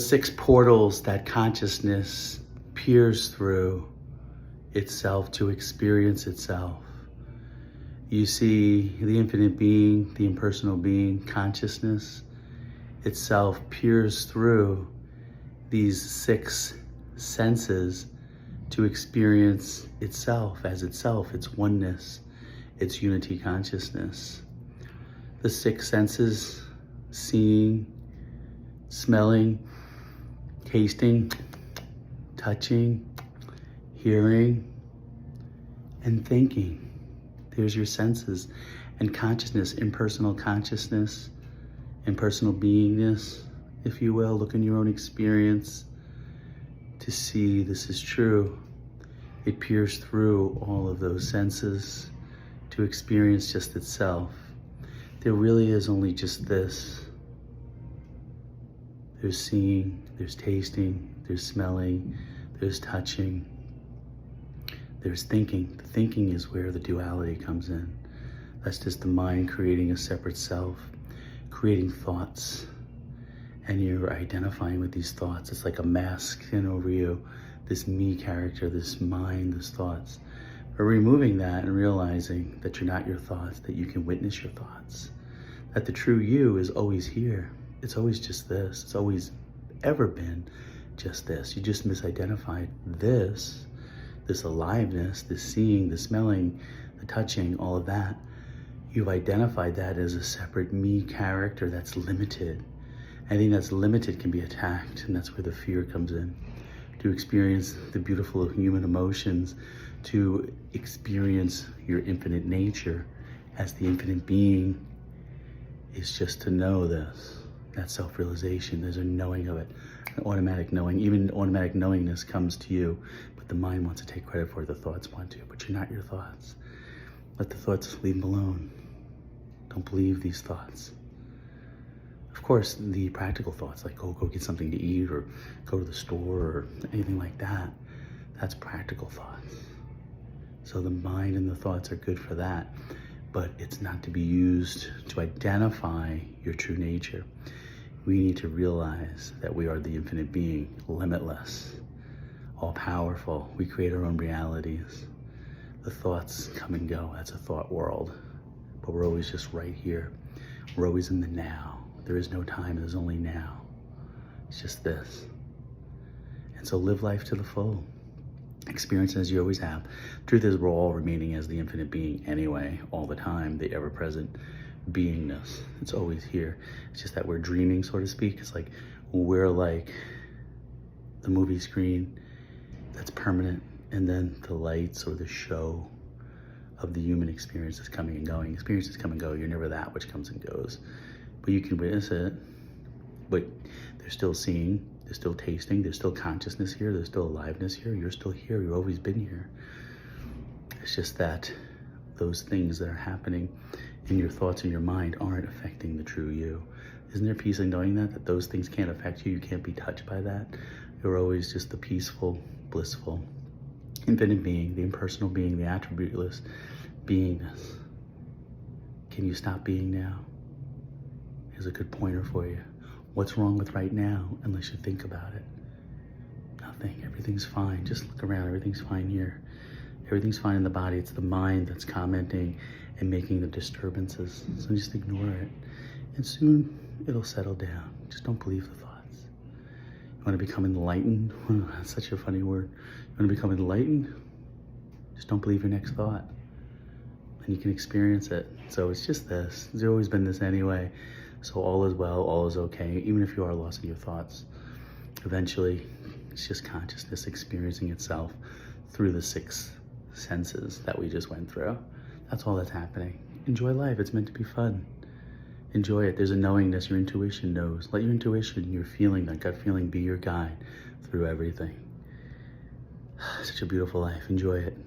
Six portals that consciousness peers through itself to experience itself. You see the infinite being, the impersonal being, consciousness itself peers through these six senses to experience itself as itself, its oneness, its unity consciousness. The six senses, seeing, smelling, tasting, touching, hearing, and thinking. There's your senses and consciousness, impersonal consciousness, impersonal beingness, if you will. Look in your own experience to see this is true. It peers through all of those senses to experience just itself. There really is only just this. There's seeing, there's tasting, there's smelling, there's touching, there's thinking. The thinking is where the duality comes in. That's just the mind creating a separate self, creating thoughts, and you're identifying with these thoughts. It's like a mask in over you, this me character, this mind, these thoughts. But removing that and realizing that you're not your thoughts, that you can witness your thoughts, that the true you is always here. It's always just this. It's always ever been just this. You just misidentified this aliveness, this seeing, the smelling, the touching, all of that. You've identified that as a separate me character that's limited. Anything that's limited can be attacked, and that's where the fear comes in. To experience the beautiful human emotions, to experience your infinite nature as the infinite being, is just to know this. That self-realization, there's a knowing of it, an automatic knowing. Even automatic knowingness comes to you, but the mind wants to take credit for it, the thoughts want to, but you're not your thoughts. Let the thoughts, leave them alone. Don't believe these thoughts. Of course, the practical thoughts, like go get something to eat, or go to the store, or anything like that, that's practical thoughts. So the mind and the thoughts are good for that, but it's not to be used to identify your true nature. We need to realize that we are the infinite being, limitless, all-powerful. We create our own realities. The thoughts come and go. That's a thought world. But we're always just right here. We're always in the now. There is no time, there's only now. It's just this. And so live life to the full. Experience as you always have. Truth is, we're all remaining as the infinite being anyway, all the time, the ever-present beingness. It's always here. It's just that we're dreaming, so to speak. It's like we're like the movie screen that's permanent, and then the lights or the show of the human experience is coming and going. Experiences come and go. You're never that which comes and goes. But you can witness it. But they're still seeing, there's still tasting, there's still consciousness here, there's still aliveness here. You're still here. You've always been here. It's just that those things that are happening in your thoughts and your mind aren't affecting the true you. Isn't there peace in knowing that those things can't affect you? You can't be touched by that. You're always just the peaceful, blissful, infinite being, the impersonal being, the attributeless beingness. Can you stop being now? Here's a good pointer for you. What's wrong with right now unless you think about it? Nothing. Everything's fine. Just look around. Everything's fine here. Everything's fine in the body. It's the mind that's commenting and making the disturbances. So just ignore it. And soon it'll settle down. Just don't believe the thoughts. You want to become enlightened? That's such a funny word. You want to become enlightened? Just don't believe your next thought. And you can experience it. So it's just this. There's always been this anyway. So all is well, all is okay, even if you are lost in your thoughts. Eventually, it's just consciousness experiencing itself through the six senses that we just went through. That's all that's happening. Enjoy life. It's meant to be fun. Enjoy it. There's a knowingness. Your intuition knows. Let your intuition, your feeling, that gut feeling be your guide through everything. Such a beautiful life. Enjoy it.